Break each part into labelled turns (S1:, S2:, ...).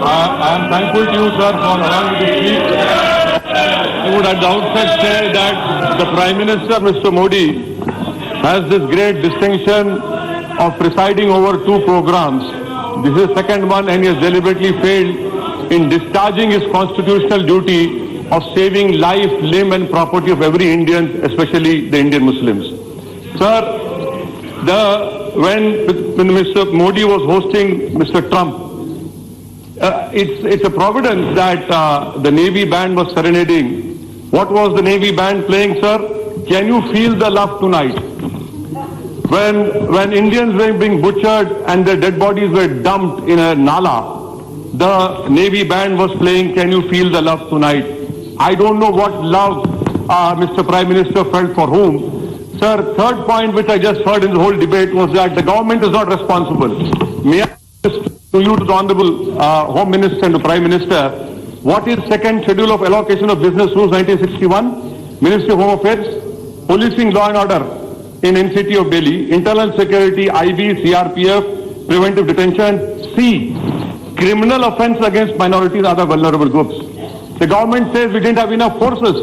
S1: I am thankful to you, sir, for allowing me to speak. I would at the outset say that the Prime Minister, Mr. Modi, has this great distinction of presiding over two programs. This is the second one, and he has deliberately failed in discharging his constitutional duty of saving life, limb and property of every Indian, especially the Indian Muslims. Sir, when Mr. Modi was hosting Mr. Trump, it's a providence that the Navy band was serenading. What was the Navy band playing, sir? Can you feel the love tonight? When Indians were being butchered and their dead bodies were dumped in a nala, the Navy band was playing Can You Feel the Love Tonight? I don't know what love Mr. Prime Minister felt for whom. Sir, third point which I just heard in the whole debate was that the government is not responsible. May I ask to you, to the Honorable Home Minister and the Prime Minister, what is second schedule of allocation of business rules 1961? Ministry of Home Affairs, policing law and order in NCT of Delhi, internal security, IB, CRPF, preventive detention, C, criminal offence against minorities and other vulnerable groups. The government says we didn't have enough forces.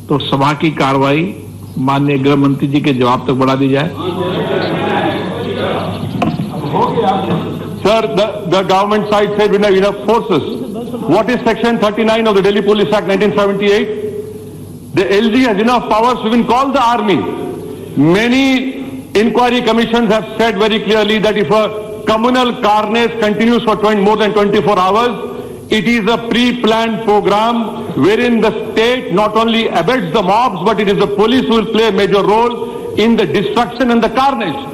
S2: तो सभा की कार्रवाई माननीय गृह मंत्री जी के जवाब तक बढ़ा दी जाए.
S1: Sir, the government side said we don't have enough forces. What is Section 39 of the Delhi Police Act 1978? The LG has enough powers to even call the army. Many inquiry commissions have said very clearly that if a communal carnage continues for more than 24 hours, it is a pre-planned program wherein the state not only abets the mobs, but it is the police who will play a major role in the destruction and the carnage.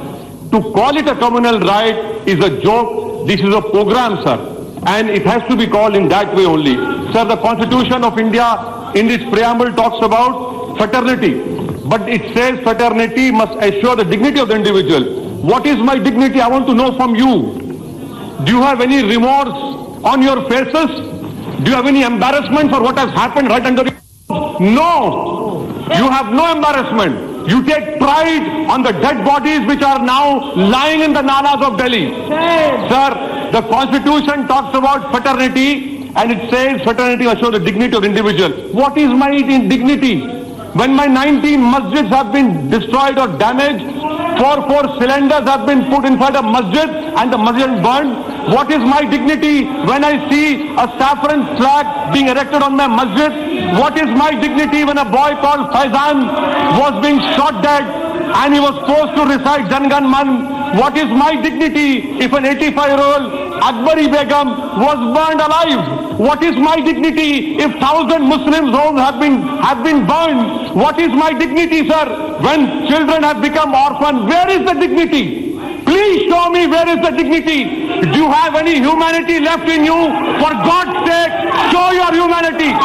S1: To call it a communal riot is a joke. This is a program, sir. And it has to be called in that way only. Sir, the Constitution of India in its preamble talks about fraternity. But it says fraternity must assure the dignity of the individual. What is my dignity? I want to know from you. Do you have any remorse on your faces? Do you have any embarrassment for what has happened right under your... No! You have no embarrassment. You take pride on the dead bodies which are now lying in the nalas of Delhi. Sir, the Constitution talks about fraternity and it says fraternity assures the dignity of the individual. What is my dignity? When my 19 masjids have been destroyed or damaged, 4 cylinders have been put inside a masjid and the masjid is burned. What is my dignity when I see a saffron flag being erected on my masjid? What is my dignity when a boy called Faizan was being shot dead and he was forced to recite Jan Gan Man? What is my dignity if an 85-year-old Akbari Begum was burned alive? What is my dignity if 1,000 Muslims' homes have been burned? What is my dignity, sir, when children have become orphans? Where is the dignity? Please show me where is the dignity. Do you have any humanity left in you? For God's sake, show your humanity.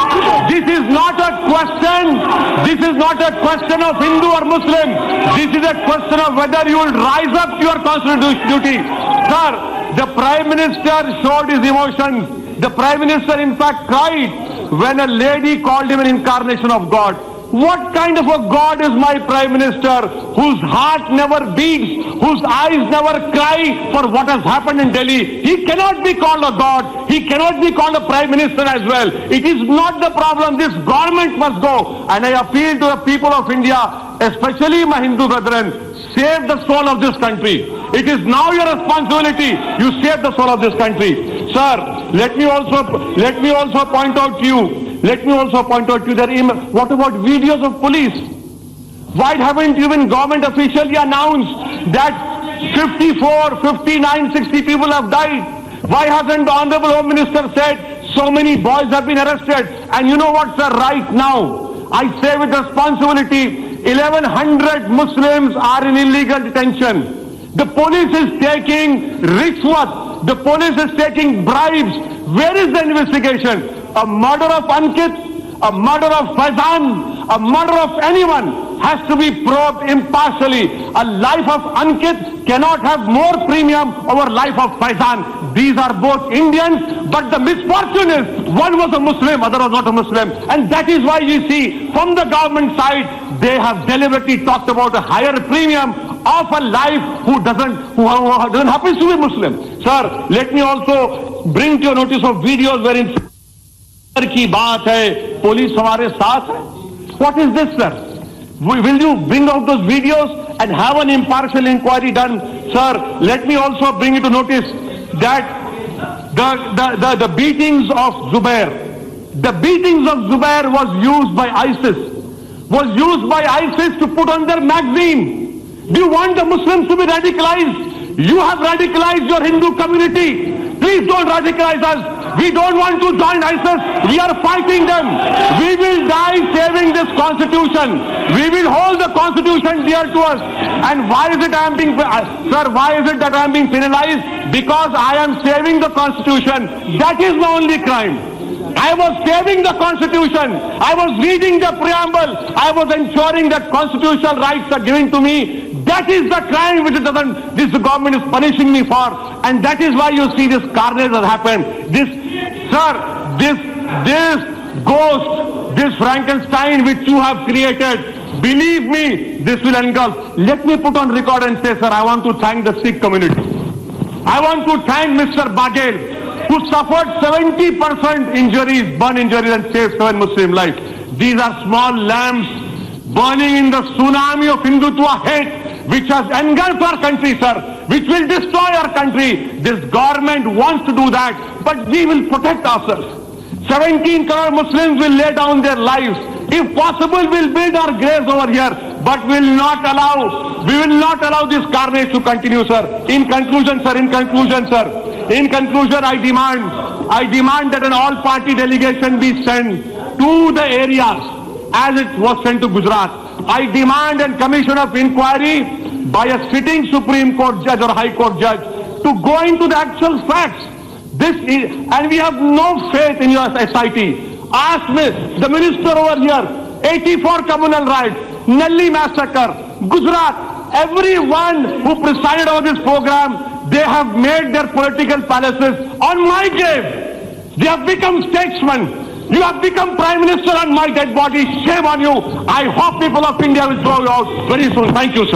S1: This is not a question. This is not a question of Hindu or Muslim. This is a question of whether you will rise up to your constitutional duty. Sir, the Prime Minister showed his emotions. The Prime Minister in fact cried when a lady called him an incarnation of God. What kind of a God is my Prime Minister whose heart never beats, whose eyes never cry for what has happened in Delhi? He cannot be called a God. He cannot be called a Prime Minister as well. It is not the problem. This government must go. And I appeal to the people of India, especially my Hindu brethren, save the soul of this country. It is now your responsibility. You save the soul of this country. Sir, let me also point out to you. What about videos of police? Why haven't even government officially announced that 54, 59, 60 people have died? Why hasn't the Honorable Home Minister said so many boys have been arrested? And you know what, sir, right now, I say with responsibility, 1,100 Muslims are in illegal detention. The police is taking rishwat. The police is taking bribes. Where is the investigation? A murder of Ankit, a murder of Faizan, a murder of anyone has to be probed impartially. A life of Ankit cannot have more premium over life of Faizan. These are both Indians, but the misfortune is one was a Muslim, other was not a Muslim. And that is why you see from the government side, they have deliberately talked about a higher premium of a life who doesn't happen to be Muslim. Sir, let me also bring to your notice of videos wherein की बात है, police हमारे साथ है. What is this, sir? Will you bring out those videos and have an impartial inquiry done? Sir, let me also bring you to notice that the beatings of Zubair was used by ISIS to put on their magazine. Do you want the Muslims to be radicalized? You have radicalized your Hindu community. Please don't radicalize us. We don't want to join ISIS. We are fighting them. We will die saving this constitution. We will hold the constitution dear to us. And why is it I am being, sir, why is it that I am being penalized? Because I am saving the constitution. That is my only crime. I was saving the constitution. I was reading the preamble. I was ensuring that constitutional rights are given to me. That is the crime which this government is punishing me for. And that is why you see this carnage has happened. This ghost, this Frankenstein which you have created, believe me, this will engulf. Let me put on record and say, sir, I want to thank the Sikh community. I want to thank Mr. Bagel, who suffered 70% injuries, burn injuries, and saved 7 Muslim lives. These are small lamps burning in the tsunami of Hindutva hate, which has engulfed our country, sir, which will destroy our country. This government wants to do that, but we will protect ourselves. 17 crore Muslims will lay down their lives. If possible, we'll build our graves over here, but we will not allow this carnage to continue, sir. In conclusion, I demand that an all-party delegation be sent to the areas as it was sent to Gujarat. I demand a commission of inquiry by a sitting Supreme Court judge or High Court judge to go into the actual facts. And we have no faith in your SIT. Ask me, the minister over here, 84 communal riots, Nelli massacre, Gujarat, everyone who presided over this program, they have made their political palaces on my grave. They have become statesmen. You have become Prime Minister on my dead body. Shame on you. I hope people of India will throw you out very soon. Thank you, sir.